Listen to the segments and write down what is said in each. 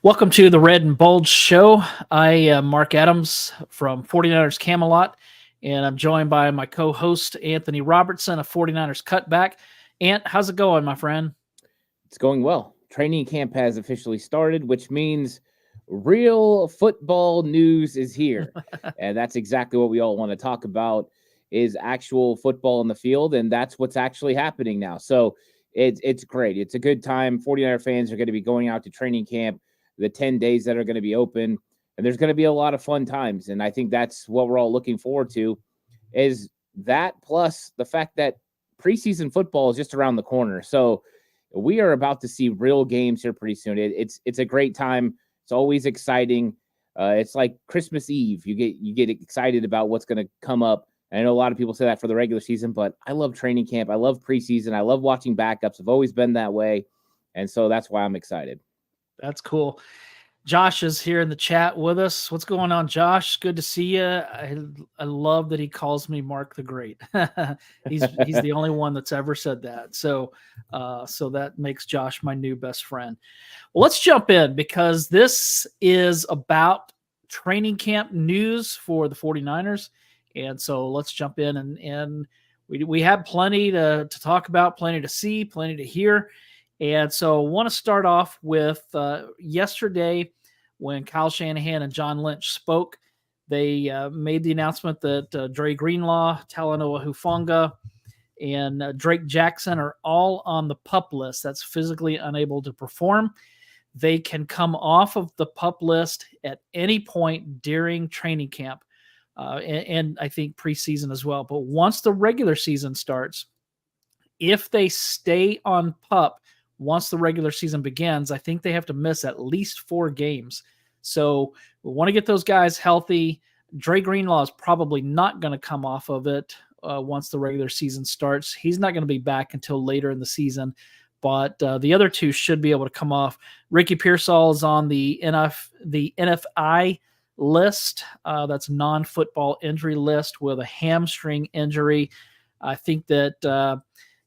Welcome to the Red and Bulge Show. I am Marc Adams from 49ers Camelot, and I'm joined by my co-host, Anthony Robertson of 49ers Cutback. Ant, how's it going, my friend? It's going well. Training camp has officially started, which means real football news is here. And that's exactly what we all want to talk about is actual football in the field, and that's what's actually happening now. So it's great. It's a good time. 49er fans are going to be going out to training camp, the 10 days that are going to be open, and there's going to be a lot of fun times. And I think that's what we're all looking forward to is that plus the fact that preseason football is just around the corner. So we are about to see real games here pretty soon. It's a great time. It's always exciting. It's like Christmas Eve. You get excited about what's going to come up. And I know a lot of people say that for the regular season, but I love training camp. I love preseason. I love watching backups. I've always been that way. And so that's why I'm excited. That's cool. Josh is here in the chat with us. What's going on, Josh? Good to see you. I love that he calls me Mark the Great. he's the only one that's ever said that. So that makes Josh my new best friend. Well, let's jump in because this is about training camp news for the 49ers. And so let's jump in and we have plenty to talk about, plenty to see, plenty to hear. And so I want to start off with yesterday when Kyle Shanahan and John Lynch spoke. They made the announcement that Dre Greenlaw, Talanoa Hufanga, and Drake Jackson are all on the PUP list. That's physically unable to perform. They can come off of the PUP list at any point during training camp and I think preseason as well. But once the regular season starts, if they stay on PUP, once the regular season begins, I think they have to miss at least 4 games. So we want to get those guys healthy. Dre Greenlaw is probably not going to come off of it once the regular season starts. He's not going to be back until later in the season, but the other 2 should be able to come off. Ricky Pearsall is on the NFI list. That's non-football injury list with a hamstring injury. I think that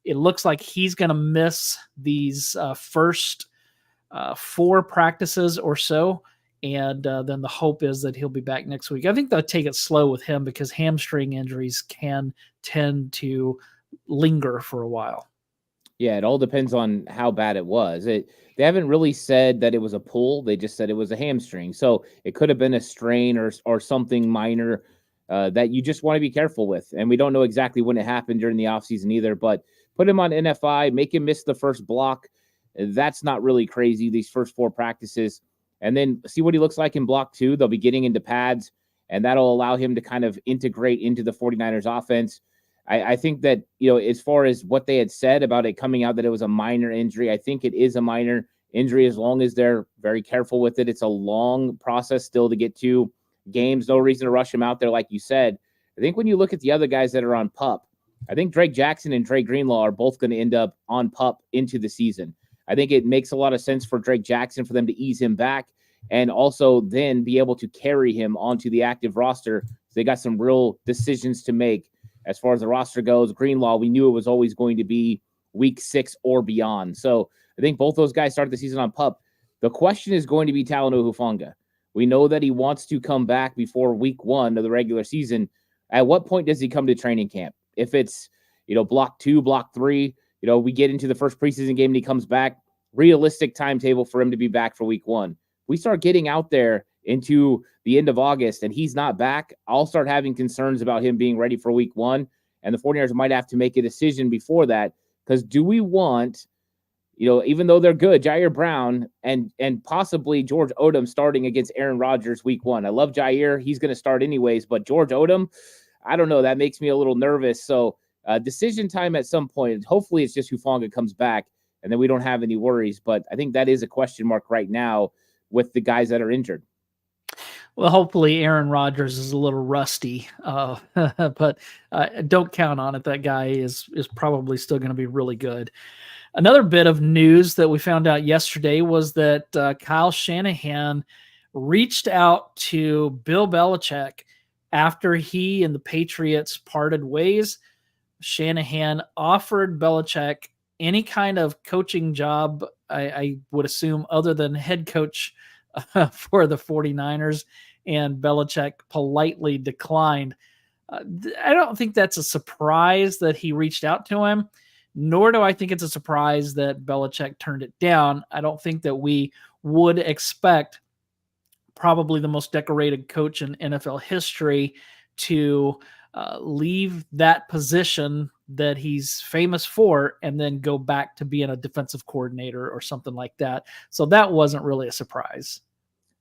it looks like he's going to miss these first 4 practices or so. And then the hope is that he'll be back next week. I think they'll take it slow with him because hamstring injuries can tend to linger for a while. Yeah, it all depends on how bad it was. They haven't really said that it was a pull. They just said it was a hamstring. So it could have been a strain or something minor that you just want to be careful with. And we don't know exactly when it happened during the offseason either, but put him on NFI, make him miss the first block. That's not really crazy, these first 4 practices. And then see what he looks like in block 2. They'll be getting into pads, and that'll allow him to kind of integrate into the 49ers offense. I think that, as far as what they had said about it coming out that it was a minor injury, I think it is a minor injury as long as they're very careful with it. It's a long process still to get to games. No reason to rush him out there, like you said. I think when you look at the other guys that are on PUP, I think Drake Jackson and Dre Greenlaw are both going to end up on PUP into the season. I think it makes a lot of sense for Drake Jackson for them to ease him back and also then be able to carry him onto the active roster. So they got some real decisions to make as far as the roster goes. Greenlaw, we knew it was always going to be week 6 or beyond. So I think both those guys started the season on PUP. The question is going to be Talanoa Hufanga. We know that he wants to come back before week 1 of the regular season. At what point does he come to training camp? If it's, block 2, block 3, we get into the first preseason game and he comes back, realistic timetable for him to be back for week 1. We start getting out there into the end of August and he's not back, I'll start having concerns about him being ready for week 1. And the 49ers might have to make a decision before that. Because do we want, even though they're good, Jair Brown and possibly George Odom starting against Aaron Rodgers week 1. I love Jair. He's going to start anyways. But George Odom, I don't know. That makes me a little nervous. So decision time at some point. Hopefully it's just Hufanga comes back and then we don't have any worries. But I think that is a question mark right now with the guys that are injured. Well, hopefully Aaron Rodgers is a little rusty, but don't count on it. That guy is probably still going to be really good. Another bit of news that we found out yesterday was that Kyle Shanahan reached out to Bill Belichick after he and the Patriots parted ways. Shanahan offered Belichick any kind of coaching job, I would assume, other than head coach for the 49ers, and Belichick politely declined. I don't think that's a surprise that he reached out to him, nor do I think it's a surprise that Belichick turned it down. I don't think that we would expect probably the most decorated coach in NFL history to leave that position that he's famous for and then go back to being a defensive coordinator or something like that. So that wasn't really a surprise.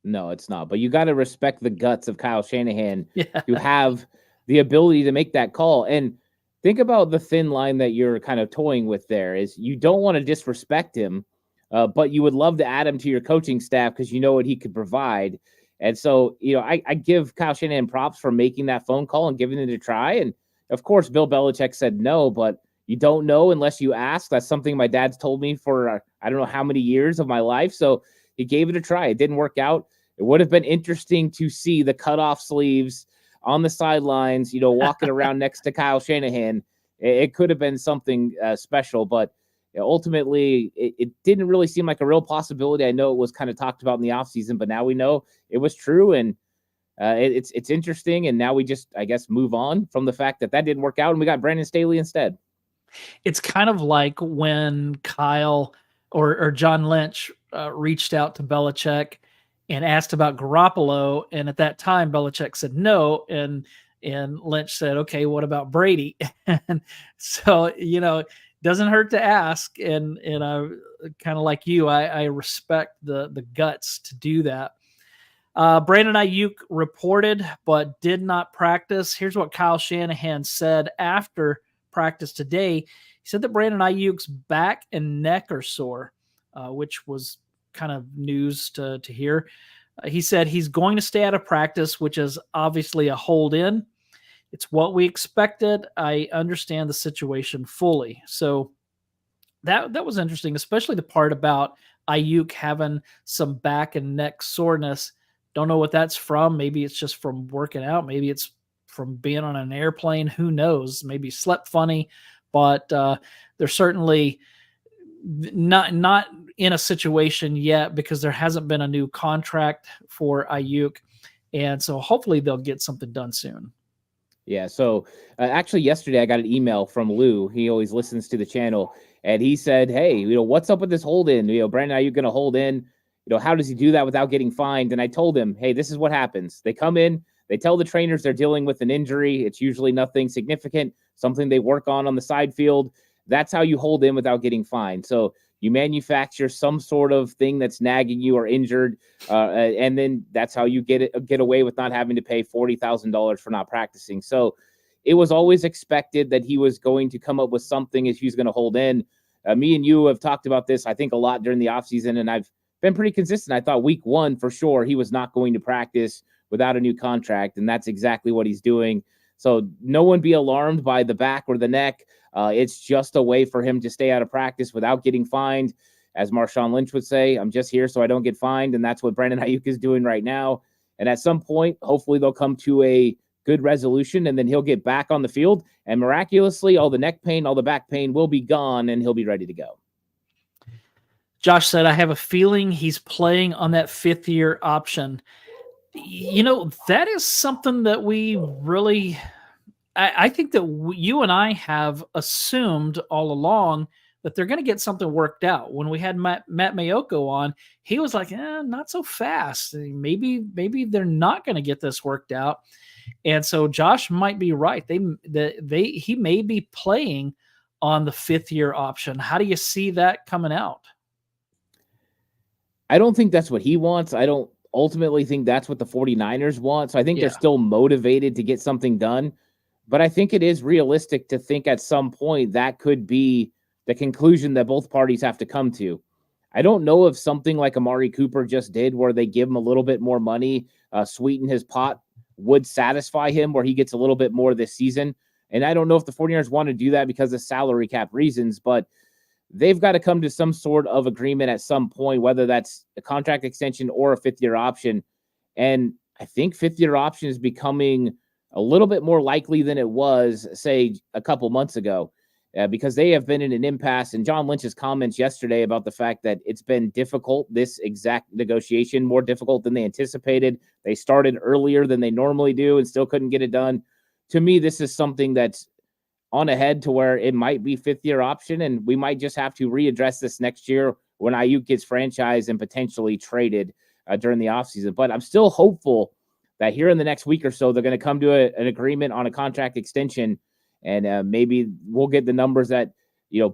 No, it's not. But you got to respect the guts of Kyle Shanahan Yeah. to have the ability to make that call. And think about the thin line that you're kind of toying with there is you don't want to disrespect him, but you would love to add him to your coaching staff because you know what he could provide. And so, I give Kyle Shanahan props for making that phone call and giving it a try. And of course, Bill Belichick said no, but you don't know unless you ask. That's something my dad's told me for I don't know how many years of my life. So he gave it a try. It didn't work out. It would have been interesting to see the cutoff sleeves on the sidelines, walking around next to Kyle Shanahan. It could have been something special, but ultimately it didn't really seem like a real possibility. I know it was kind of talked about in the offseason, but now we know it was true. And it's interesting. And now we just, I guess, move on from the fact that didn't work out and we got Brandon Staley instead. It's kind of like when Kyle or John Lynch reached out to Belichick and asked about Garoppolo. And at that time, Belichick said no. And Lynch said, okay, what about Brady? And so, doesn't hurt to ask. And kind of like you, I respect the guts to do that. Brandon Ayuk reported, but did not practice. Here's what Kyle Shanahan said after practice today. He said that Brandon Ayuk's back and neck are sore, which was kind of news to hear. He said he's going to stay out of practice, which is obviously a hold in. It's what we expected. I understand the situation fully. So that was interesting, especially the part about Ayuk having some back and neck soreness. Don't know what that's from. Maybe it's just from working out. Maybe it's from being on an airplane. Who knows? Maybe slept funny, but they're certainly not in a situation yet because there hasn't been a new contract for Ayuk. And so hopefully they'll get something done soon. Yeah. So actually yesterday I got an email from Lou. He always listens to the channel and he said, hey, what's up with this hold in? Brandon, are you going to hold in? How does he do that without getting fined? And I told him, hey, this is what happens. They come in, they tell the trainers they're dealing with an injury. It's usually nothing significant, something they work on the side field. That's how you hold in without getting fined. So you manufacture some sort of thing that's nagging you or injured, and then that's how you get away with not having to pay $40,000 for not practicing. So it was always expected that he was going to come up with something if he's going to hold in. Me and you have talked about this, I think, a lot during the offseason, and I've been pretty consistent. I thought week one, for sure, he was not going to practice without a new contract, and that's exactly what he's doing. So no one be alarmed by the back or the neck. It's just a way for him to stay out of practice without getting fined. As Marshawn Lynch would say, I'm just here so I don't get fined, and that's what Brandon Ayuk is doing right now. And at some point, hopefully they'll come to a good resolution, and then he'll get back on the field, and miraculously, all the neck pain, all the back pain will be gone, and he'll be ready to go. Josh said, I have a feeling he's playing on that fifth-year option. That is something that we really – I think that you and I have assumed all along that they're going to get something worked out. When we had Matt Mayoko on, he was like, not so fast. Maybe they're not going to get this worked out. And so Josh might be right. He may be playing on the fifth-year option. How do you see that coming out? I don't think that's what he wants. I don't ultimately think that's what the 49ers want. So I think they're still motivated to get something done. But I think it is realistic to think at some point that could be the conclusion that both parties have to come to. I don't know if something like Amari Cooper just did where they give him a little bit more money, sweeten his pot, would satisfy him where he gets a little bit more this season. And I don't know if the 49ers want to do that because of salary cap reasons, but they've got to come to some sort of agreement at some point, whether that's a contract extension or a fifth-year option. And I think fifth-year option is becoming a little bit more likely than it was, say, a couple months ago. because they have been in an impasse. And John Lynch's comments yesterday about the fact that it's been difficult, this exact negotiation, more difficult than they anticipated. They started earlier than they normally do and still couldn't get it done. To me, this is something that's on ahead to where it might be fifth-year option, and we might just have to readdress this next year when Ayuk gets franchised and potentially traded during the offseason. But I'm still hopeful that here in the next week or so, they're going to come to an agreement on a contract extension, and maybe we'll get the numbers that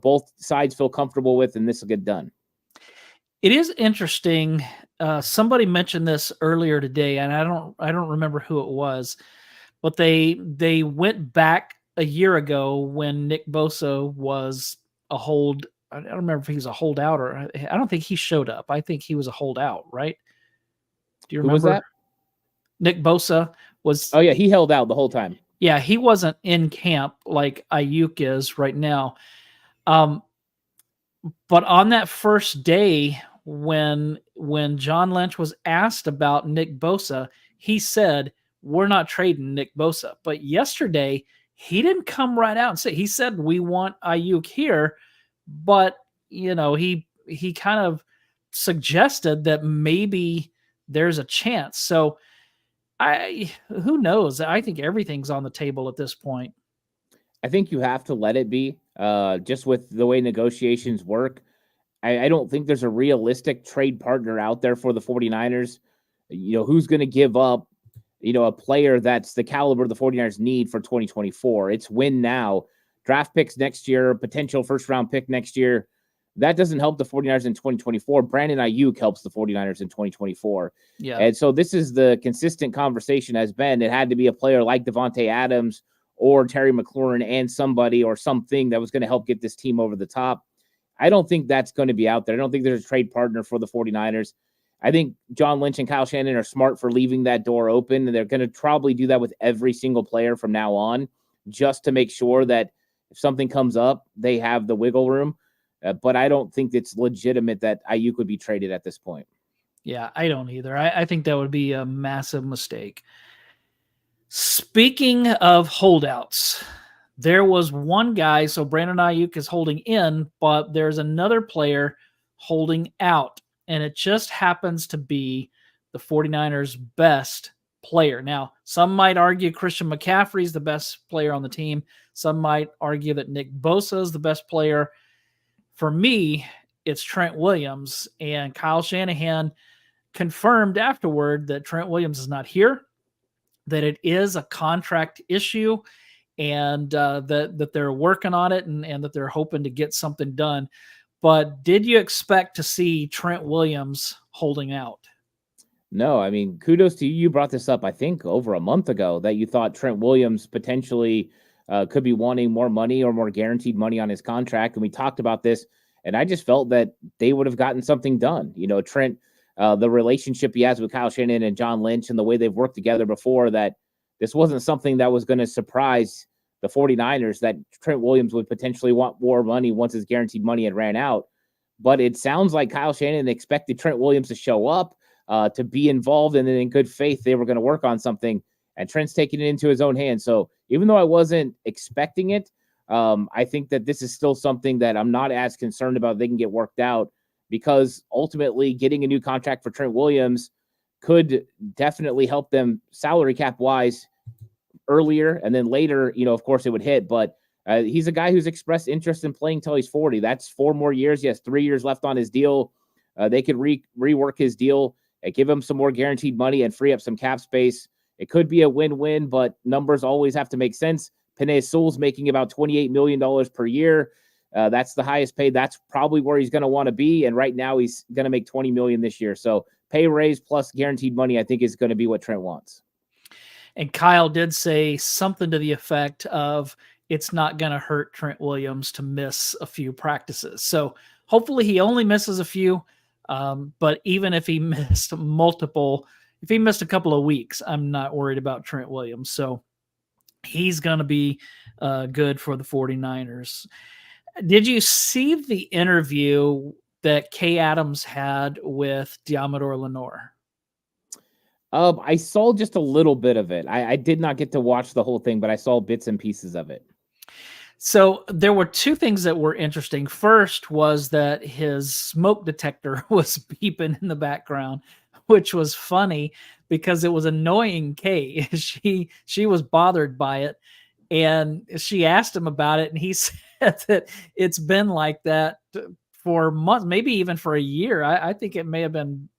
both sides feel comfortable with, and this will get done. It is interesting. Somebody mentioned this earlier today, and I don't remember who it was, but they went back a year ago when Nick Bosa was a hold. I don't remember if he was a holdout or I don't think he showed up. I think he was a holdout, right? Do you remember? Who was that? Nick Bosa was. Oh yeah, he held out the whole time. Yeah, he wasn't in camp like Ayuk is right now. But on that first day, when John Lynch was asked about Nick Bosa, he said, "We're not trading Nick Bosa." But yesterday, he didn't come right out and say. He said, "We want Ayuk here," but he kind of suggested that maybe there's a chance. So who knows? I think everything's on the table at this point. I think you have to let it be. Just with the way negotiations work, I don't think there's a realistic trade partner out there for the 49ers. Who's going to give up, a player that's the caliber the 49ers need for 2024? It's win now. Draft picks next year, potential first-round pick next year. That doesn't help the 49ers in 2024. Brandon Ayuk helps the 49ers in 2024. Yeah. And so this is the consistent conversation has been. It had to be a player like Devontae Adams or Terry McLaurin and somebody or something that was going to help get this team over the top. I don't think that's going to be out there. I don't think there's a trade partner for the 49ers. I think John Lynch and Kyle Shanahan are smart for leaving that door open, and they're going to probably do that with every single player from now on, just to make sure that if something comes up, they have the wiggle room. But I don't think it's legitimate that Ayuk would be traded at this point. Yeah, I don't either. I think that would be a massive mistake. Speaking of holdouts, there was one guy. So Brandon Ayuk is holding in, but there's another player holding out. And it just happens to be the 49ers' best player. Now, some might argue Christian McCaffrey is the best player on the team. Some might argue that Nick Bosa is the best player. For me, it's Trent Williams, and Kyle Shanahan confirmed afterward that Trent Williams is not here, that it is a contract issue, and that they're working on it and that they're hoping to get something done. But did you expect to see Trent Williams holding out? No, I mean, kudos to you. You brought this up, I think, over a month ago, that you thought Trent Williams potentially could be wanting more money or more guaranteed money on his contract. And we talked about this, and I just felt that they would have gotten something done. Trent, the relationship he has with Kyle Shanahan and John Lynch and the way they've worked together before, that this wasn't something that was going to surprise the 49ers, that Trent Williams would potentially want more money once his guaranteed money had ran out. But it sounds like Kyle Shanahan expected Trent Williams to show up, to be involved, and then in good faith, they were going to work on something. And Trent's taking it into his own hands. So even though I wasn't expecting it, I think that this is still something that I'm not as concerned about. They can get worked out, because ultimately getting a new contract for Trent Williams could definitely help them salary cap wise earlier. And then later, of course it would hit, but he's a guy who's expressed interest in playing till he's 40. That's 4 more years. He has 3 years left on his deal. They could rework his deal and give him some more guaranteed money and free up some cap space. It could be a win-win, but numbers always have to make sense. Penei Sewell's making about $28 million per year. That's the highest paid. That's probably where he's going to want to be. And right now he's going to make $20 million this year. So pay raise plus guaranteed money, I think, is going to be what Trent wants. And Kyle did say something to the effect of, it's not going to hurt Trent Williams to miss a few practices. So hopefully he only misses a few. But even if he missed multiple, if he missed a couple of weeks, I'm not worried about Trent Williams. So he's going to be good for the 49ers. Did you see the interview that Kay Adams had with Diamador Lenore? I saw just a little bit of it. I did not get to watch the whole thing, but I saw bits and pieces of it. So there were two things that were interesting. First was that his smoke detector was beeping in the background, which was funny because it was annoying Kay. She was bothered by it, and she asked him about it, and he said that it's been like that for months, maybe even for a year. I think it may have been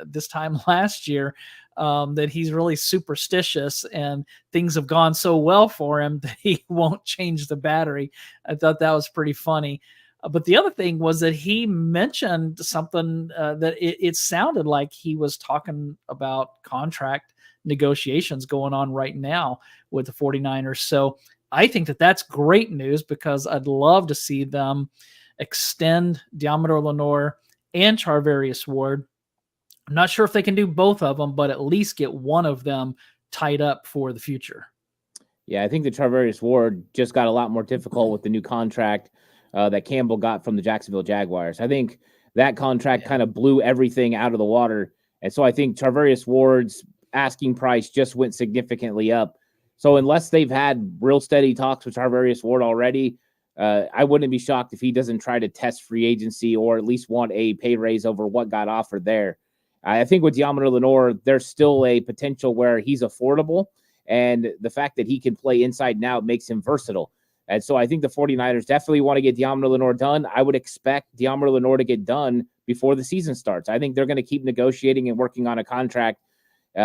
this time last year, that he's really superstitious, and things have gone so well for him that he won't change the battery. I thought that was pretty funny. But the other thing was that he mentioned something that it sounded like he was talking about contract negotiations going on right now with the 49ers. So I think that that's great news, because I'd love to see them extend Diamador Lenore and Charvarius Ward. I'm not sure if they can do both of them, but at least get one of them tied up for the future. Yeah, I think the Charvarius Ward just got a lot more difficult with the new contract that Campbell got from the Jacksonville Jaguars. I think that contract kind of blew everything out of the water. And so I think Charvarius Ward's asking price just went significantly up. So unless they've had real steady talks with Charvarius Ward already, I wouldn't be shocked if he doesn't try to test free agency or at least want a pay raise over what got offered there. I think with Diamador Lenore, there's still a potential where he's affordable, and the fact that he can play inside and out makes him versatile. And so I think the 49ers definitely want to get Diamador Lenore done. I would expect Diamador Lenore to get done before the season starts. I think they're going to keep negotiating and working on a contract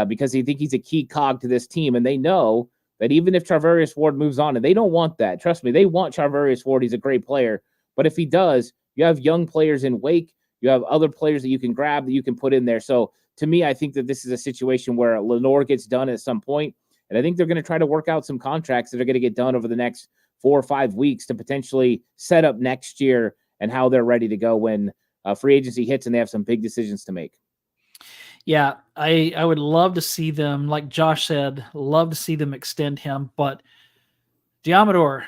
because they think he's a key cog to this team, and they know that even if Charvarius Ward moves on, and they don't want that, trust me, they want Charvarius Ward. He's a great player. But if he does, you have young players in Wake. You have other players that you can grab that you can put in there. So to me, I think that this is a situation where Lenore gets done at some point, and I think they're going to try to work out some contracts that are going to get done over the next 4 or 5 weeks to potentially set up next year and how they're ready to go when free agency hits and they have some big decisions to make. Yeah, I would love to see them, like Josh said, love to see them extend him. But Diamador,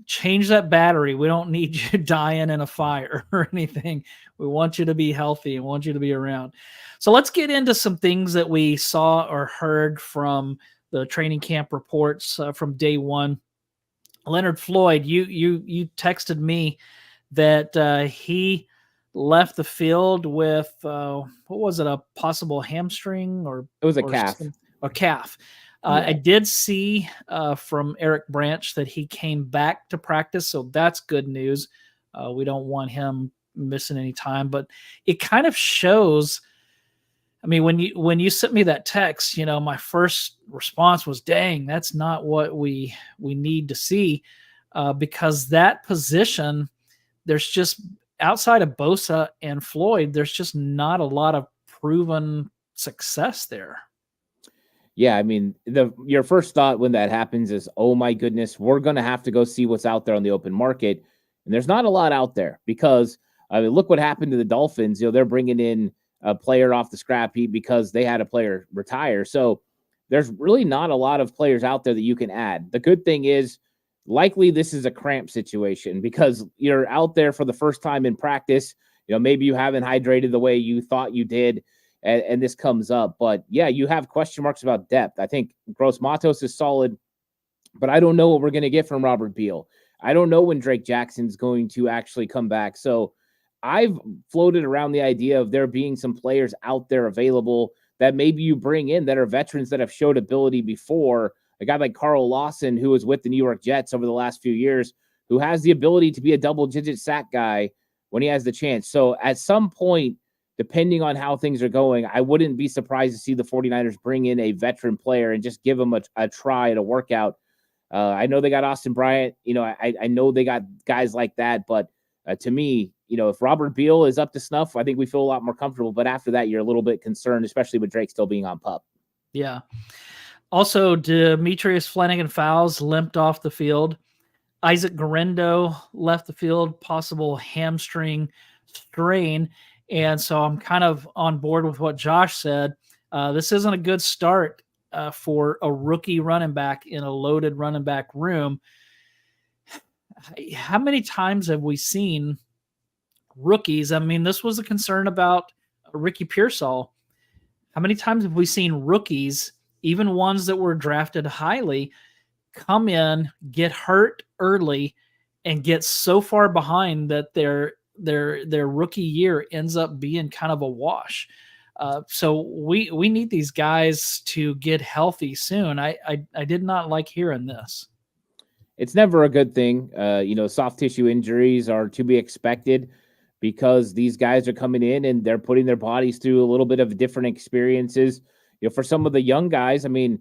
change that battery. We don't need you dying in a fire or anything. We want you to be healthy and want you to be around. So let's get into some things that we saw or heard from the training camp reports from day one. Leonard Floyd, you texted me that he left the field with what was it, a possible hamstring or it was a calf. A calf. Yeah. I did see from Eric Branch that he came back to practice, so that's good news. We don't want him missing any time, but it kind of shows. I mean, when you sent me that text, my first response was, "Dang, that's not what we need to see," because that position, there's just outside of Bosa and Floyd, there's just not a lot of proven success there. Yeah, I mean, your first thought when that happens is, oh my goodness, we're going to have to go see what's out there on the open market. And there's not a lot out there because, I mean, look what happened to the Dolphins. They're bringing in a player off the scrap heap because they had a player retire. So there's really not a lot of players out there that you can add. The good thing is, likely this is a cramp situation because you're out there for the first time in practice. Maybe you haven't hydrated the way you thought you did. And this comes up. But, yeah, you have question marks about depth. I think Gross Matos is solid, but I don't know what we're going to get from Robert Beal. I don't know when Drake Jackson's going to actually come back. So I've floated around the idea of there being some players out there available that maybe you bring in that are veterans that have showed ability before. A guy like Carl Lawson, who was with the New York Jets over the last few years, who has the ability to be a double-digit sack guy when he has the chance. So at some point, depending on how things are going, I wouldn't be surprised to see the 49ers bring in a veteran player and just give him a try at a workout. I know they got Austin Bryant. I know they got guys like that. But to me, if Robert Beal is up to snuff, I think we feel a lot more comfortable. But after that, you're a little bit concerned, especially with Drake still being on PUP. Yeah. Also, Demetrius Flanagan-Fowles limped off the field. Isaac Guerrero left the field, possible hamstring strain. And so I'm kind of on board with what Josh said. This isn't a good start for a rookie running back in a loaded running back room. How many times have we seen rookies? I mean, this was a concern about Ricky Pearsall. How many times have we seen rookies, even ones that were drafted highly, come in, get hurt early, and get so far behind that their rookie year ends up being kind of a wash. So we need these guys to get healthy soon. I did not like hearing this. It's never a good thing. Soft tissue injuries are to be expected because these guys are coming in and they're putting their bodies through a little bit of different experiences. For some of the young guys, I mean,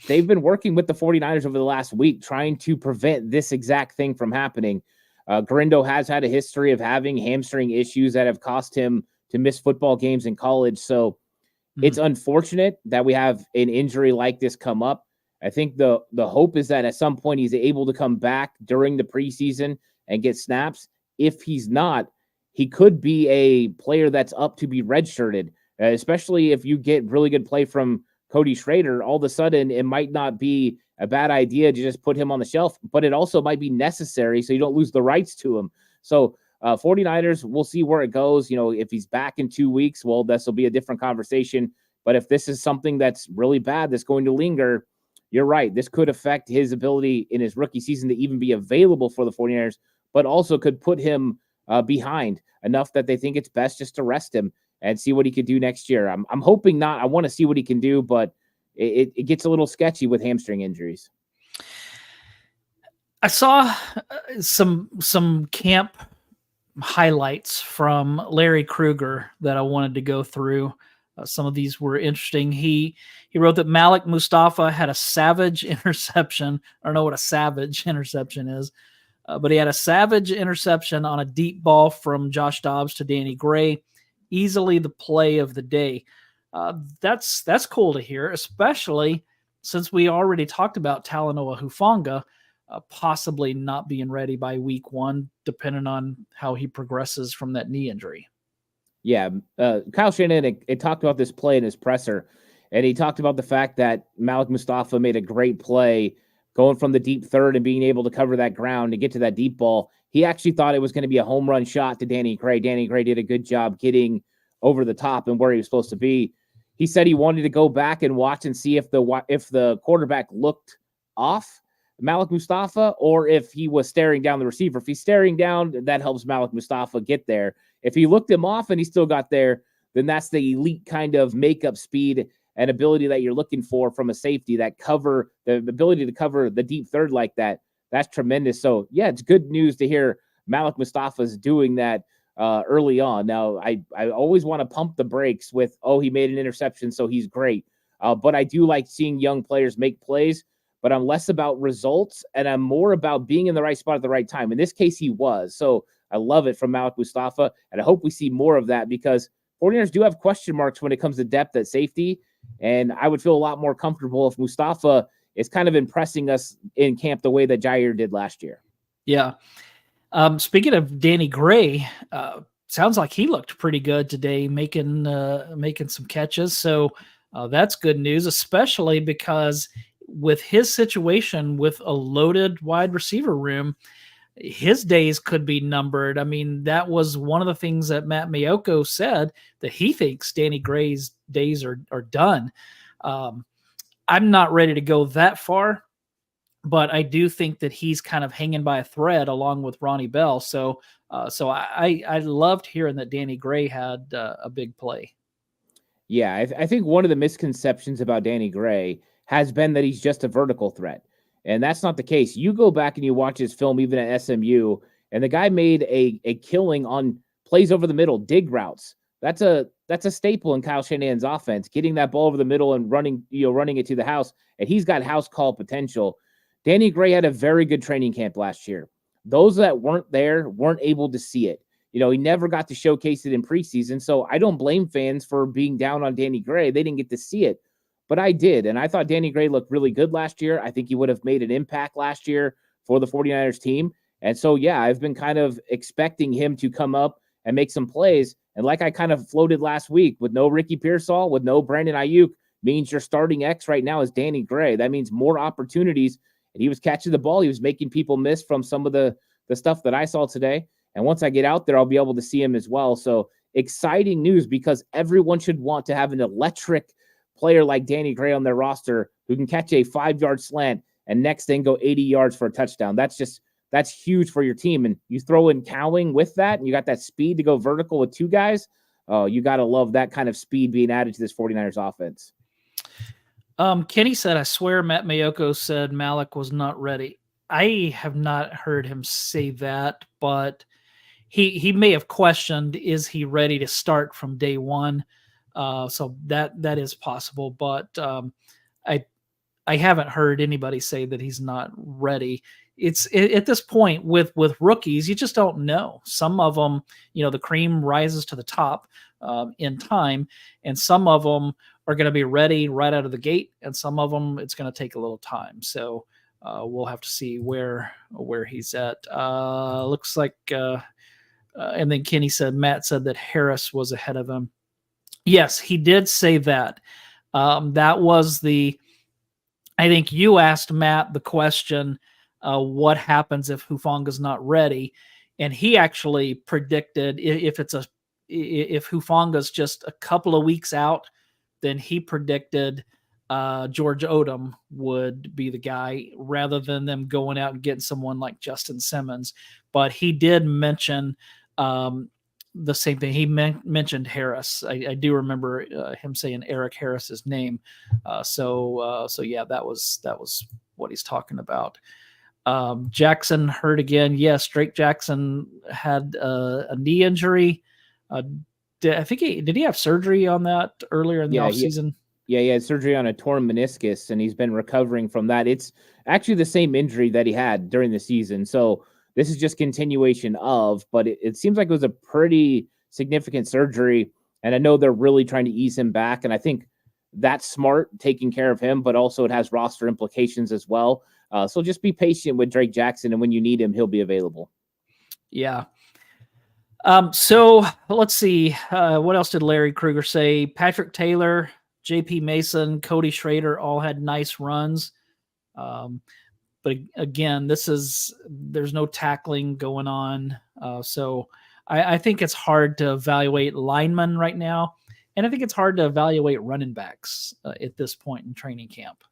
they've been working with the 49ers over the last week trying to prevent this exact thing from happening. Garindo has had a history of having hamstring issues that have cost him to miss football games in college. So it's unfortunate that we have an injury like this come up. I think the hope is that at some point he's able to come back during the preseason and get snaps. If he's not, he could be a player that's up to be redshirted, especially if you get really good play from Cody Schrader. All of a sudden, it might not be a bad idea to just put him on the shelf, but it also might be necessary so you don't lose the rights to him. So 49ers, we'll see where it goes. If he's back in 2 weeks, well, this will be a different conversation. But if this is something that's really bad that's going to linger, you're right. This could affect his ability in his rookie season to even be available for the 49ers, but also could put him behind enough that they think it's best just to rest him and see what he could do next year. I'm hoping not. I want to see what he can do, but it gets a little sketchy with hamstring injuries. I saw some camp highlights from Larry Krueger that I wanted to go through. Some of these were interesting. He wrote that Malik Mustafa had a savage interception. I don't know what a savage interception is, but he had a savage interception on a deep ball from Josh Dobbs to Danny Gray. Easily the play of the day. That's cool to hear, especially since we already talked about Talanoa Hufanga possibly not being ready by week 1, depending on how he progresses from that knee injury. Yeah, Kyle Shanahan talked about this play in his presser, and he talked about the fact that Malik Mustafa made a great play going from the deep third and being able to cover that ground to get to that deep ball. He actually thought it was going to be a home run shot to Danny Gray. Danny Gray did a good job getting over the top and where he was supposed to be. He said he wanted to go back and watch and see if the quarterback looked off Malik Mustafa or if he was staring down the receiver. If he's staring down, that helps Malik Mustafa get there. If he looked him off and he still got there, then that's the elite kind of makeup speed and ability that you're looking for from a safety, that cover, the ability to cover the deep third like that. That's tremendous. So, yeah, it's good news to hear Malik Mustafa's doing that early on. Now, I always want to pump the brakes with, he made an interception, so he's great. But I do like seeing young players make plays, but I'm less about results, and I'm more about being in the right spot at the right time. In this case, he was. So I love it from Malik Mustafa, and I hope we see more of that because 49ers do have question marks when it comes to depth at safety, and I would feel a lot more comfortable if Mustafa is kind of impressing us in camp the way that Jair did last year. Yeah. Speaking of Danny Gray, sounds like he looked pretty good today, making some catches. So that's good news, especially because with his situation with a loaded wide receiver room, his days could be numbered. I mean, that was one of the things that Matt Maiocco said, that he thinks Danny Gray's days are done. I'm not ready to go that far, but I do think that he's kind of hanging by a thread along with Ronnie Bell. So I loved hearing that Danny Gray had a big play. Yeah, I think one of the misconceptions about Danny Gray has been that he's just a vertical threat. And that's not the case. You go back and you watch his film, even at SMU, and the guy made a killing on plays over the middle, dig routes. That's a staple in Kyle Shanahan's offense, getting that ball over the middle and running it to the house. And he's got house call potential. Danny Gray had a very good training camp last year. Those that weren't there weren't able to see it. He never got to showcase it in preseason. So I don't blame fans for being down on Danny Gray. They didn't get to see it. But I did, and I thought Danny Gray looked really good last year. I think he would have made an impact last year for the 49ers team. And so, yeah, I've been kind of expecting him to come up and make some plays. And like I kind of floated last week, with no Ricky Pearsall, with no Brandon Ayuk, means your starting X right now is Danny Gray. That means more opportunities. And he was catching the ball. He was making people miss from some of the stuff that I saw today. And once I get out there, I'll be able to see him as well. So exciting news, because everyone should want to have an electric player like Danny Gray on their roster who can catch a 5-yard slant and next thing go 80 yards for a touchdown. That's that's huge for your team. And you throw in Cowing with that, and you got that speed to go vertical with two guys. Oh, you got to love that kind of speed being added to this 49ers offense. Kenny said, I swear Matt Mayoko said Malik was not ready. I have not heard him say that, but he may have questioned, is he ready to start from day one? So that is possible, but I haven't heard anybody say that he's not ready. It's at this point with rookies, you just don't know. Some of them, the cream rises to the top in time, and some of them are going to be ready right out of the gate, and some of them it's going to take a little time. So we'll have to see where he's at. Looks like, and then Kenny said, Matt said that Harris was ahead of him. Yes, he did say that. That was I think you asked Matt the question, what happens if Hufanga's not ready? And he actually predicted if Hufanga's just a couple of weeks out, then he predicted George Odom would be the guy rather than them going out and getting someone like Justin Simmons. But he did mention the same thing. He mentioned Harris. I do remember him saying Eric Harris's name. So yeah, that was what he's talking about. Jackson hurt again. Yes, Drake Jackson had a knee injury. I think did he have surgery on that earlier in the offseason? Yeah, he had surgery on a torn meniscus, and he's been recovering from that. It's actually the same injury that he had during the season. So this is just continuation of, but it seems like it was a pretty significant surgery. And I know they're really trying to ease him back. And I think that's smart, taking care of him, but also it has roster implications as well. So just be patient with Drake Jackson, and when you need him, he'll be available. Yeah. So let's see. What else did Larry Krueger say? Patrick Taylor, JP Mason, Cody Schrader all had nice runs. But again, there's no tackling going on. So I think it's hard to evaluate linemen right now. And I think it's hard to evaluate running backs at this point in training camp.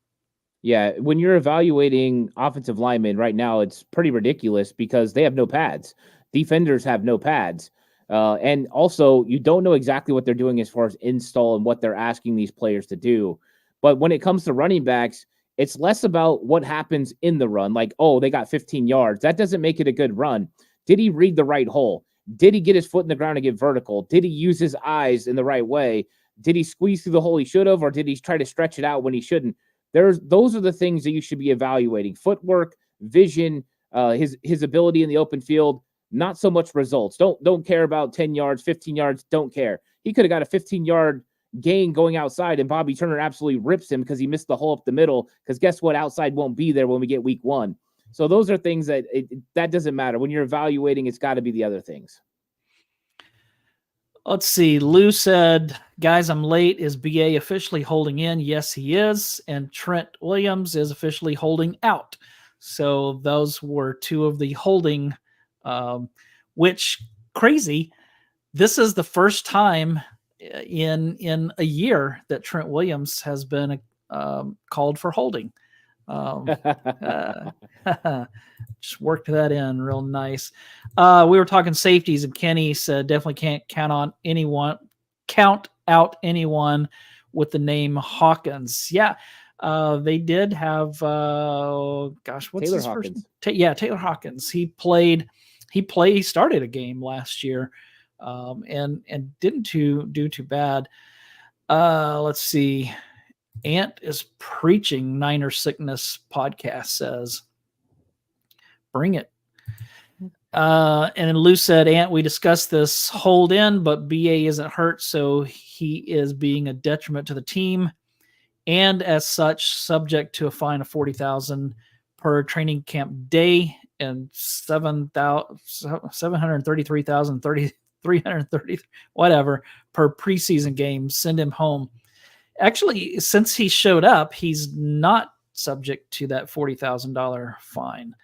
Yeah, when you're evaluating offensive linemen right now, it's pretty ridiculous because they have no pads. Defenders have no pads. And also, you don't know exactly what they're doing as far as install and what they're asking these players to do. But when it comes to running backs, it's less about what happens in the run. Like, oh, they got 15 yards. That doesn't make it a good run. Did he read the right hole? Did he get his foot in the ground and get vertical? Did he use his eyes in the right way? Did he squeeze through the hole he should have, or did he try to stretch it out when he shouldn't? Those are the things that you should be evaluating. Footwork, vision, his ability in the open field, not so much results. Don't care about 10 yards, 15 yards, don't care. He could have got a 15-yard gain going outside, and Bobby Turner absolutely rips him because he missed the hole up the middle, because guess what? Outside won't be there when we get week one. So those are things that doesn't matter. When you're evaluating, it's got to be the other things. Let's see. Lou said, guys, I'm late. Is BA officially holding in? Yes, he is. And Trent Williams is officially holding out. So those were two of the holding, which crazy. This is the first time in a year that Trent Williams has been called for holding. Just worked that in real nice. We were talking safeties, and Kenny said definitely can't count out anyone with the name Hawkins. Yeah, they did have what's Taylor his Hawkins. first? Taylor Hawkins. He started a game last year, and didn't do too bad. Let's see. Ant is preaching Niner Sickness podcast says, bring it. And then Lou said, Ant, we discussed this hold in, but BA isn't hurt, so he is being a detriment to the team, and as such, subject to a fine of $40,000 per training camp day and $733,330 whatever per preseason game. Send him home. Actually, since he showed up, he's not subject to that $40,000 fine.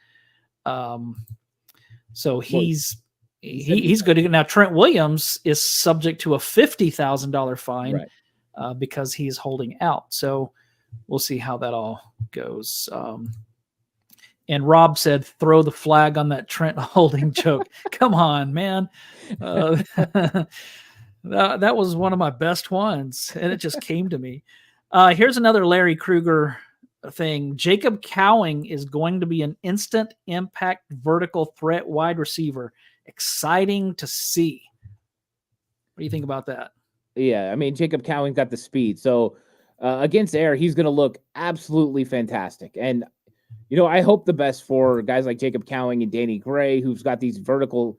So he's good. Now Trent Williams is subject to a $50,000 fine, right, because he's holding out. So we'll see how that all goes. And Rob said, "Throw the flag on that Trent Holding joke." Come on, man. That was one of my best ones, and it just came to me. Here's another Larry Krueger thing. Jacob Cowing is going to be an instant impact vertical threat wide receiver. Exciting to see. What do you think about that? Yeah, I mean, Jacob Cowing got the speed. So against air, he's going to look absolutely fantastic. And, I hope the best for guys like Jacob Cowing and Danny Gray, who's got these vertical,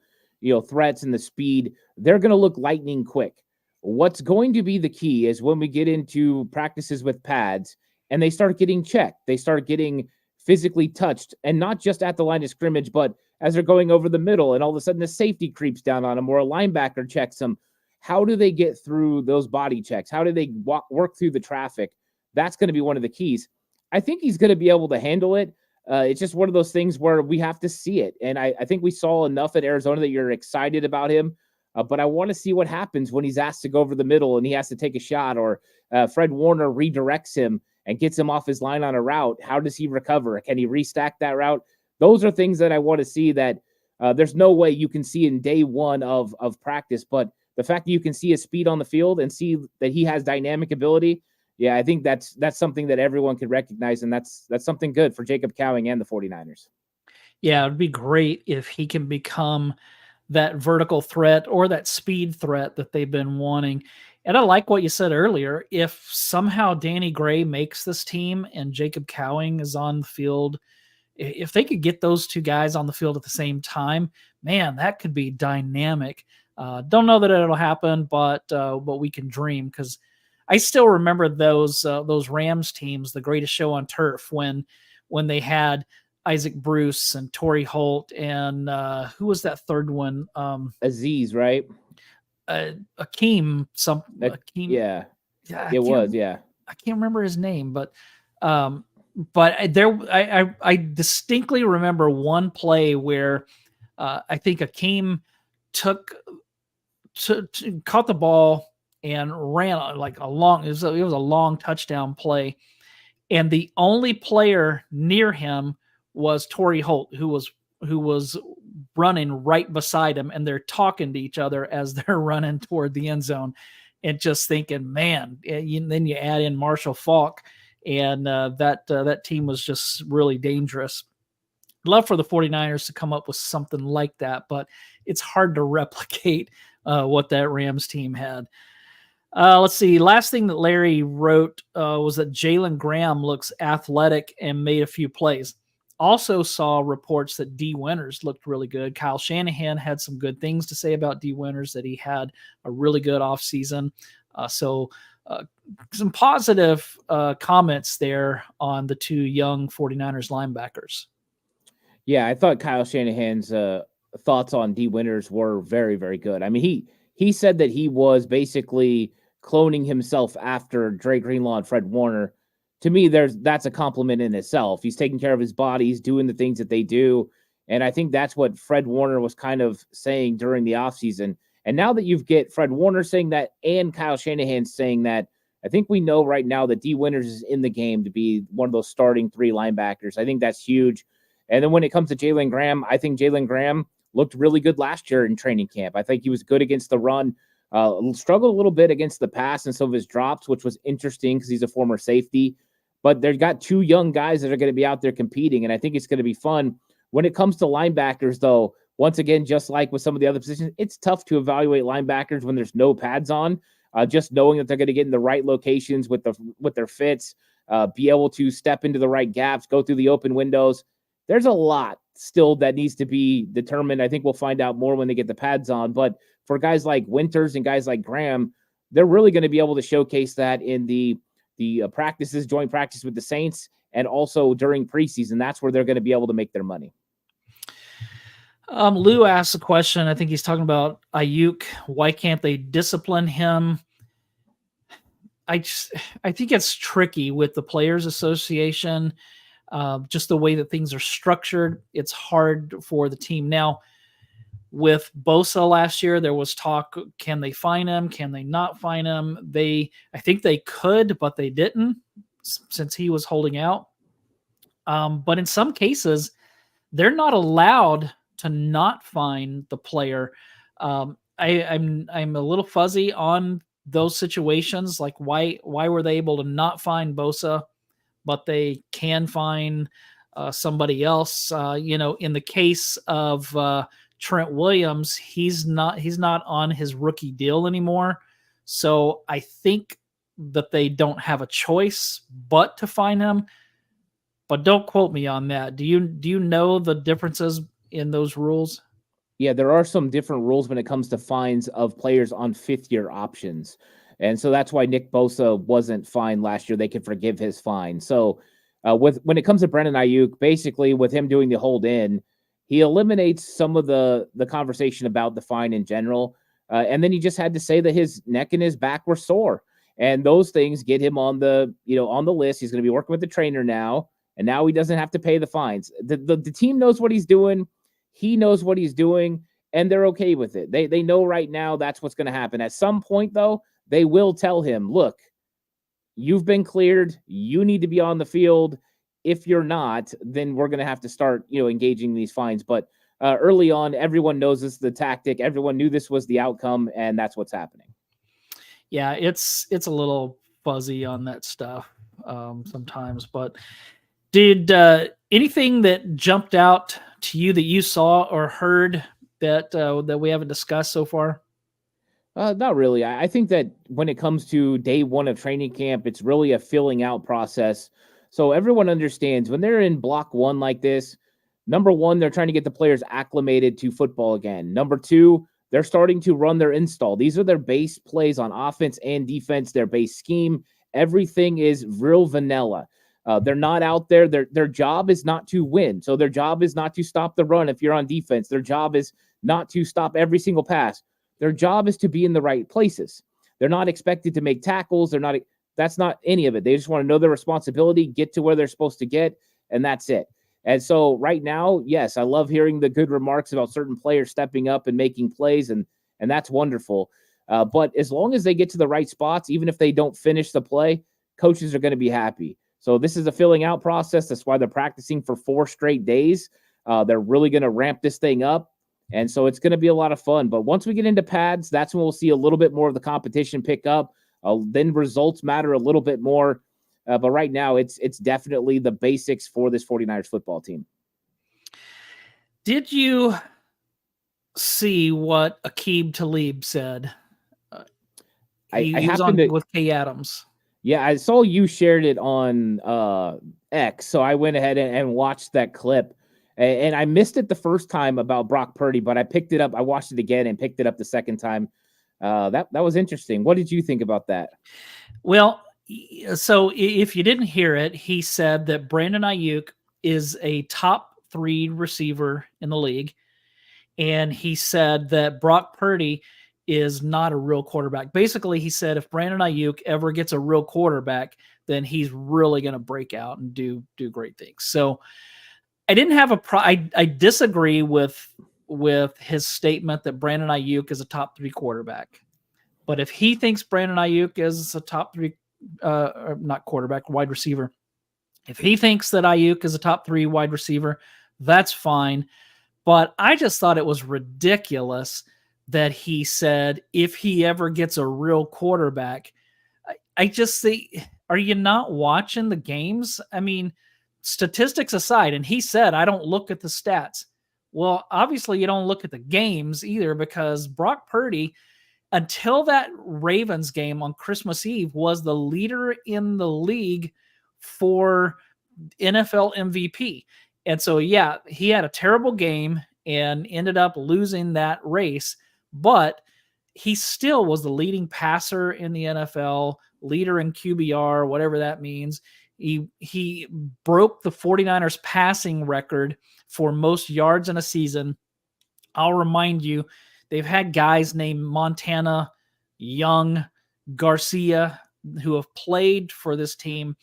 threats and the speed. They're going to look lightning quick. What's going to be the key is when we get into practices with pads and they start getting checked, they start getting physically touched, and not just at the line of scrimmage, but as they're going over the middle, and all of a sudden the safety creeps down on them or a linebacker checks them. How do they get through those body checks? How do they work through the traffic? That's going to be one of the keys. I think he's going to be able to handle it. It's just one of those things where we have to see it. And I think we saw enough at Arizona that you're excited about him. But I want to see what happens when he's asked to go over the middle and he has to take a shot, or Fred Warner redirects him and gets him off his line on a route. How does he recover? Can he restack that route? Those are things that I want to see that there's no way you can see in day one of practice. But the fact that you can see his speed on the field and see that he has dynamic ability, yeah, I think that's something that everyone could recognize, and that's something good for Jacob Cowing and the 49ers. Yeah, it'd be great if he can become that vertical threat or that speed threat that they've been wanting. And I like what you said earlier. If somehow Danny Gray makes this team and Jacob Cowing is on the field, if they could get those two guys on the field at the same time, man, that could be dynamic. Don't know that it'll happen, but we can dream, because I still remember those Rams teams, the greatest show on turf, when they had Isaac Bruce and Torrey Holt and who was that third one? Aziz, right? Akeem. Akeem. Yeah, Yeah, it was. Yeah, I can't remember his name, but I distinctly remember one play where I think Akeem caught the ball and ran like a long. It was a long touchdown play, and the only player near him was Torrey Holt, who was running right beside him, and they're talking to each other as they're running toward the end zone, and just thinking, man. Then you add in Marshall Faulk, and that team was just really dangerous. Love for the 49ers to come up with something like that, but it's hard to replicate what that Rams team had. Let's see. Last thing that Larry wrote was that Jalen Graham looks athletic and made a few plays. Also saw reports that D. Winters looked really good. Kyle Shanahan had some good things to say about D. Winters, that he had a really good offseason. So some positive comments there on the two young 49ers linebackers. Yeah, I thought Kyle Shanahan's thoughts on D. Winters were very, very good. I mean, he said that he was basically cloning himself after Dre Greenlaw and Fred Warner. To me, that's a compliment in itself. He's taking care of his body. He's doing the things that they do. And I think that's what Fred Warner was kind of saying during the offseason. And now that you've get Fred Warner saying that and Kyle Shanahan saying that, I think we know right now that D. Winters is in the game to be one of those starting three linebackers. I think that's huge. And then when it comes to Jalen Graham, I think Jalen Graham looked really good last year in training camp. I think he was good against the run, struggled a little bit against the pass and some of his drops, which was interesting because he's a former safety. But they've got two young guys that are going to be out there competing, and I think it's going to be fun. When it comes to linebackers, though, once again, just like with some of the other positions, it's tough to evaluate linebackers when there's no pads on. Just knowing that they're going to get in the right locations with their fits, be able to step into the right gaps, go through the open windows. There's a lot still that needs to be determined. I think we'll find out more when they get the pads on. But for guys like Winters and guys like Graham, they're really going to be able to showcase that in the practices, joint practice with the Saints, and also during preseason. That's where they're going to be able to make their money. Lou asked a question. I think he's talking about Ayuk. Why can't they discipline him? I think it's tricky with the Players Association. Just the way that things are structured, it's hard for the team. Now, with Bosa last year, there was talk, can they fine him? Can they not fine him? I think they could, but they didn't, since he was holding out. But in some cases, they're not allowed to not fine the player. I'm a little fuzzy on those situations. Like why were they able to not fine Bosa, but they can fine somebody else? In the case of Trent Williams, he's not on his rookie deal anymore. So I think that they don't have a choice but to fine him. But don't quote me on that. Do you know the differences in those rules? Yeah, there are some different rules when it comes to fines of players on fifth-year options. And so that's why Nick Bosa wasn't fined last year. They could forgive his fine. So when it comes to Brandon Ayuk, basically with him doing the hold in, he eliminates some of the conversation about the fine in general. And then he just had to say that his neck and his back were sore. And those things get him on the list. He's going to be working with the trainer now. And now he doesn't have to pay the fines. The team knows what he's doing. He knows what he's doing, and they're okay with it. They know right now that's what's going to happen. At some point, though, they will tell him, look, you've been cleared. You need to be on the field. If you're not, then we're going to have to start, engaging these fines. But early on, everyone knows this is the tactic. Everyone knew this was the outcome, and that's what's happening. Yeah, it's a little fuzzy on that stuff sometimes. But did anything that jumped out to you that you saw or heard that we haven't discussed so far? Not really. I think that when it comes to day one of training camp, it's really a filling out process. So everyone understands when they're in block one like this, number one, they're trying to get the players acclimated to football again. Number two, they're starting to run their install. These are their base plays on offense and defense, their base scheme. Everything is real vanilla. They're not out there. Their job is not to win. So their job is not to stop the run if you're on defense. Their job is not to stop every single pass. Their job is to be in the right places. They're not expected to make tackles. That's not any of it. They just want to know their responsibility, get to where they're supposed to get, and that's it. And so right now, yes, I love hearing the good remarks about certain players stepping up and making plays, and that's wonderful. But as long as they get to the right spots, even if they don't finish the play, coaches are going to be happy. So this is a filling out process. That's why they're practicing for 4 straight days. They're really going to ramp this thing up. And so it's going to be a lot of fun. But once we get into pads, that's when we'll see a little bit more of the competition pick up. Then results matter a little bit more. But right now, it's definitely the basics for this 49ers football team. Did you see what Aqib Talib said? He was on with K. Adams. Yeah, I saw you shared it on X, so I went ahead and watched that clip. And I missed it the first time about Brock Purdy, but I picked it up. I watched it again and picked it up the second time. That was interesting. What did you think about that? Well, so if you didn't hear it, he said that Brandon Ayuk is a top 3 receiver in the league. And he said that Brock Purdy is not a real quarterback. Basically, he said if Brandon Ayuk ever gets a real quarterback, then he's really going to break out and do great things. So I didn't have I disagree with his statement that Brandon Ayuk is a top 3 quarterback. But if he thinks Brandon Ayuk is a top 3 not quarterback, wide receiver, if he thinks that Ayuk is a top 3 wide receiver, that's fine. But I just thought it was ridiculous that he said if he ever gets a real quarterback. I just say, are you not watching the games? I mean, statistics aside, and he said, I don't look at the stats. Well, obviously you don't look at the games either, because Brock Purdy, until that Ravens game on Christmas Eve, was the leader in the league for NFL MVP. And so, yeah, he had a terrible game and ended up losing that race, but he still was the leading passer in the NFL, leader in QBR, whatever that means. He broke the 49ers passing record for most yards in a season. I'll remind you, they've had guys named Montana, Young, Garcia, who have played for this team.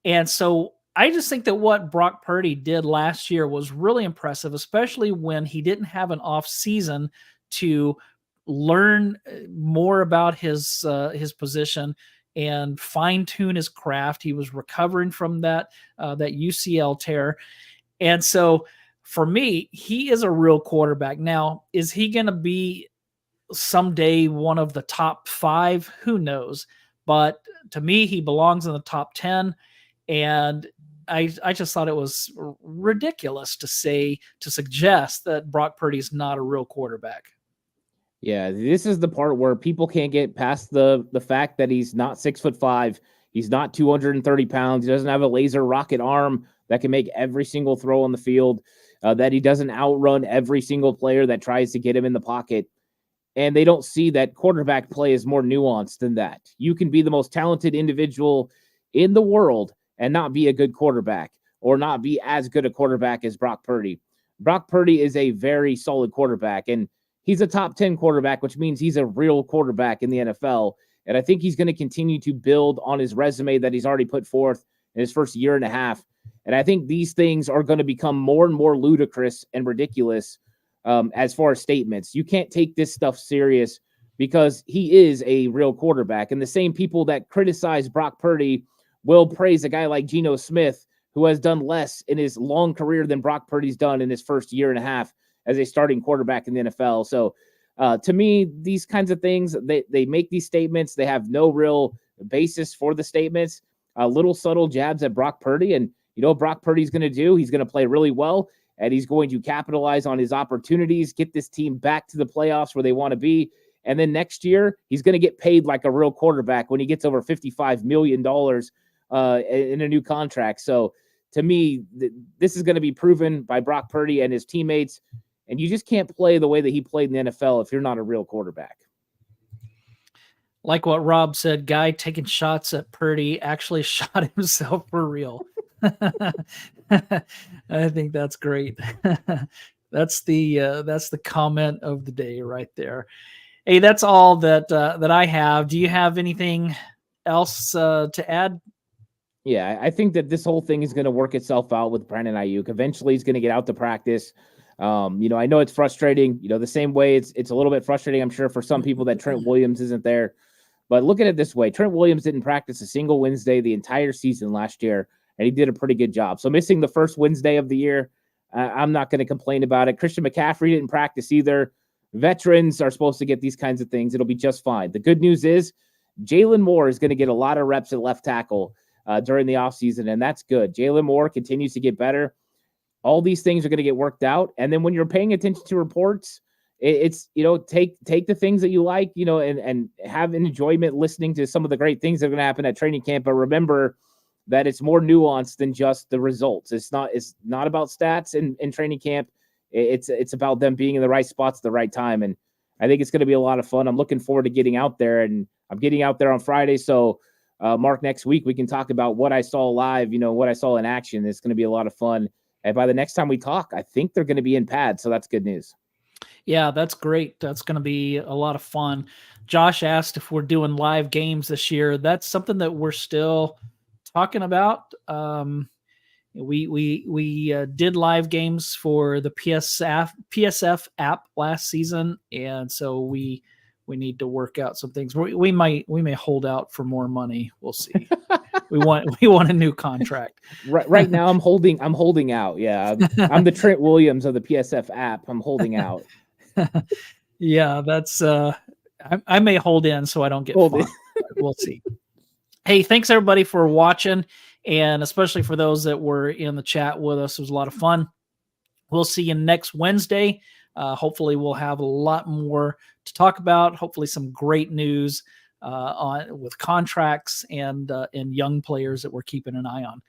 And so I just think that what Brock Purdy did last year was really impressive, especially when he didn't have an off season to learn more about his position and fine tune his craft. He was recovering from that UCL tear. And so for me, he is a real quarterback. Now, is he going to be someday one of the top 5? Who knows? But to me, he belongs in the top 10. And I just thought it was ridiculous to suggest that Brock Purdy's not a real quarterback. Yeah, this is the part where people can't get past the fact that he's not 6'5". He's not 230 pounds. He doesn't have a laser rocket arm that can make every single throw on the field. That he doesn't outrun every single player that tries to get him in the pocket. And they don't see that quarterback play is more nuanced than that. You can be the most talented individual in the world and not be a good quarterback, or not be as good a quarterback as Brock Purdy. Brock Purdy is a very solid quarterback, and he's a top 10 quarterback, which means he's a real quarterback in the NFL. And I think he's going to continue to build on his resume that he's already put forth in his first year and a half. And I think these things are going to become more and more ludicrous and ridiculous as far as statements. You can't take this stuff serious because he is a real quarterback. And the same people that criticize Brock Purdy will praise a guy like Geno Smith, who has done less in his long career than Brock Purdy's done in his first year and a half as a starting quarterback in the NFL. So to me, these kinds of things, they make these statements. They have no real basis for the statements. Little subtle jabs at Brock Purdy. And you know what Brock Purdy's going to do? He's going to play really well, and he's going to capitalize on his opportunities, get this team back to the playoffs where they want to be. And then next year, he's going to get paid like a real quarterback when he gets over $55 million in a new contract. So to me, this is going to be proven by Brock Purdy and his teammates. And you just can't play the way that he played in the NFL if you're not a real quarterback. Like what Rob said, guy taking shots at Purdy actually shot himself for real. I think that's great. That's the comment of the day right there. Hey, that's all that I have. Do you have anything else to add? Yeah, I think that this whole thing is going to work itself out with Brandon Ayuk. Eventually, he's going to get out to practice. I know it's frustrating. The same way it's a little bit frustrating, I'm sure, for some people that Trent Williams isn't there. But look at it this way: Trent Williams didn't practice a single Wednesday the entire season last year, and he did a pretty good job. So missing the first Wednesday of the year, I'm not going to complain about it. Christian McCaffrey didn't practice either. Veterans are supposed to get these kinds of things. It'll be just fine. The good news is Jalen Moore is going to get a lot of reps at left tackle during the offseason, and that's good. Jalen Moore continues to get better. All these things are going to get worked out. And then when you're paying attention to reports, it's take the things that you like, and have an enjoyment listening to some of the great things that are going to happen at training camp. But remember that it's more nuanced than just the results. It's not about stats in training camp. It's about them being in the right spots at the right time. And I think it's going to be a lot of fun. I'm looking forward to getting out there, and I'm getting out there on Friday. So Mark, next week we can talk about what I saw live, what I saw in action. It's going to be a lot of fun. And by the next time we talk, I think they're going to be in pads. So that's good news. Yeah, that's great. That's going to be a lot of fun. Josh asked if we're doing live games this year. That's something that we're still talking about. We did live games for the PSF app last season, and so we need to work out some things. We may hold out for more money. We'll see. we want a new contract. Right now, I'm holding out. Yeah, I'm the Trent Williams of the PSF app. I'm holding out. Yeah, that's I may hold in so I don't get fined. We'll see. Hey, thanks everybody for watching, and especially for those that were in the chat with us. It was a lot of fun. We'll see you next Wednesday. Hopefully we'll have a lot more to talk about. Hopefully some great news with contracts and young players that we're keeping an eye on.